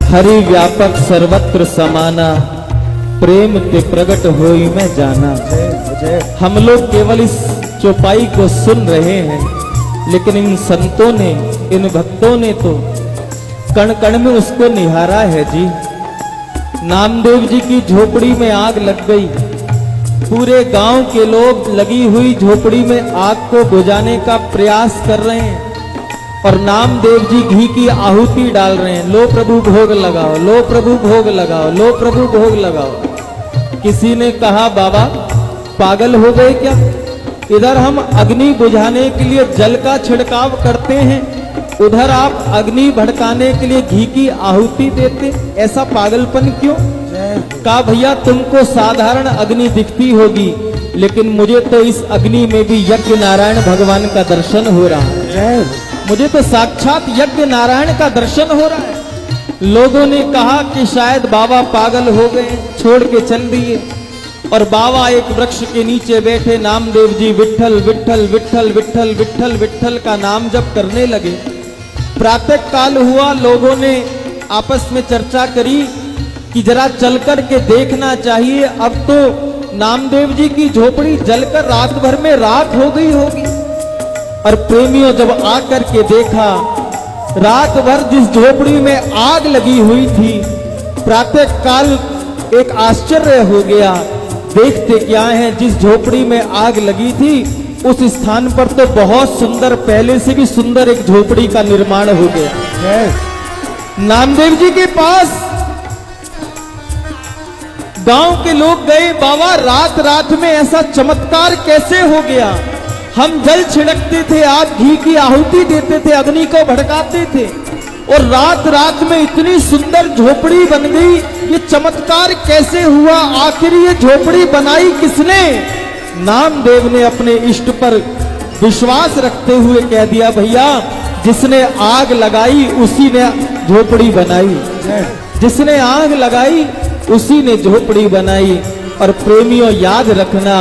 हरि व्यापक सर्वत्र समाना, प्रेम के प्रगट होई में जाना। हम लोग केवल इस चौपाई को सुन रहे हैं, लेकिन इन संतों ने, इन भक्तों ने तो कण कण में उसको निहारा है जी। नामदेव जी की झोपड़ी में आग लग गई, पूरे गांव के लोग लगी हुई झोपड़ी में आग को बुझाने का प्रयास कर रहे हैं और नामदेव जी घी की आहुति डाल रहे हैं। लो प्रभु भोग लगाओ, लो प्रभु भोग लगाओ, लो प्रभु भोग लगाओ। किसी ने कहा बाबा पागल हो गए क्या? इधर हम अग्नि बुझाने के लिए जल का छिड़काव करते हैं, उधर आप अग्नि भड़काने के लिए घी की आहुति देते, ऐसा पागलपन क्यों? कहा भैया तुमको साधारण अग्नि दिखती होगी, लेकिन मुझे तो इस अग्नि में भी यज्ञ नारायण भगवान का दर्शन हो रहा है। मुझे तो साक्षात यज्ञ नारायण का दर्शन हो रहा है। लोगों ने कहा कि शायद बाबा पागल हो गए, छोड़ के चल दिए। और बाबा एक वृक्ष के नीचे बैठे नामदेव जी विठ्ठल विठ्ठल विठ्ठल विठ्ठल विठ्ठल विठ्ठल का नाम जप करने लगे। प्रातः काल हुआ, लोगों ने आपस में चर्चा करी कि जरा चल कर के देखना चाहिए, अब तो नामदेव जी की झोपड़ी जलकर रात भर में राख हो गई होगी। और प्रेमियों जब आकर के देखा, रात भर जिस झोपड़ी में आग लगी हुई थी, प्रातः काल एक आश्चर्य हो गया। देखते क्या है, जिस झोपड़ी में आग लगी थी उस स्थान पर तो बहुत सुंदर, पहले से भी सुंदर एक झोपड़ी का निर्माण हो गया। नामदेव जी के पास गांव के लोग गए, बाबा रात रात में ऐसा चमत्कार कैसे हो गया? हम जल छिड़कते थे, आप घी की आहुति देते थे, अग्नि को भड़काते थे, और रात रात में इतनी सुंदर झोपड़ी बन गई। ये चमत्कार कैसे हुआ? आखिर ये झोपड़ी बनाई किसने? नामदेव ने अपने इष्ट पर विश्वास रखते हुए कह दिया, भैया जिसने आग लगाई उसी ने झोपड़ी बनाई, जिसने आग लगाई उसी ने झोपड़ी बनाई। और प्रेमियों याद रखना,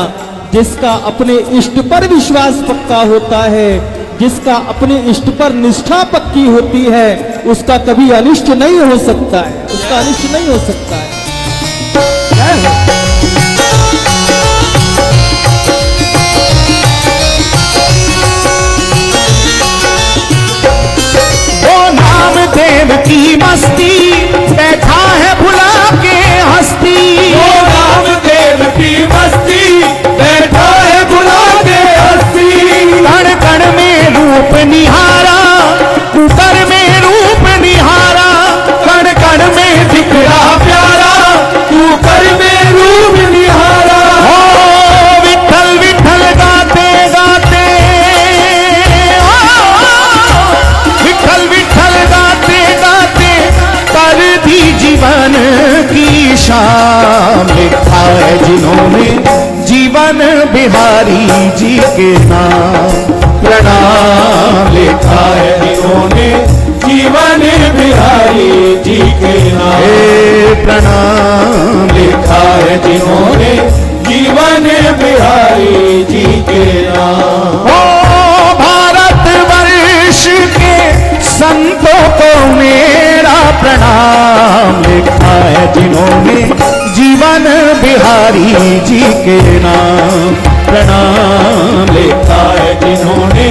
जिसका अपने इष्ट पर विश्वास पक्का होता है, जिसका अपने इष्ट पर निष्ठा पक्की होती है, उसका कभी अनिष्ट नहीं हो सकता है, उसका अनिष्ट नहीं हो सकता है। वो नामदेव की मस्ती बैठा है भुला के हस्ती, वो नामदेव की मस्ती बैठा है भुला के हस्ती। कण कण में रूप निहारा, कुकर में रूप निहारा, कण कण में दिख रहा प्यारा, कुकर में रूप निहारा। हो विठ्ठल विठ्ठल गाते गाते, विठ्ठल विठ्ठल गाते गाते कर दी जीवन की शाम। लिखा है जिन्होंने जीवन बिहारी जी के नाम, प्रणाम। लिखा है जिन्होंने जीवन बिहारी जी के नाम, प्रणाम। लिखा है जिन्होंने जीवन बिहारी जी के नाम। ओ भारत वर्ष के संतों को मेरा प्रणाम। लिखा है जिन्होंने जीवन बिहारी जी के नाम, प्रणाम। लिखा है जिन्होंने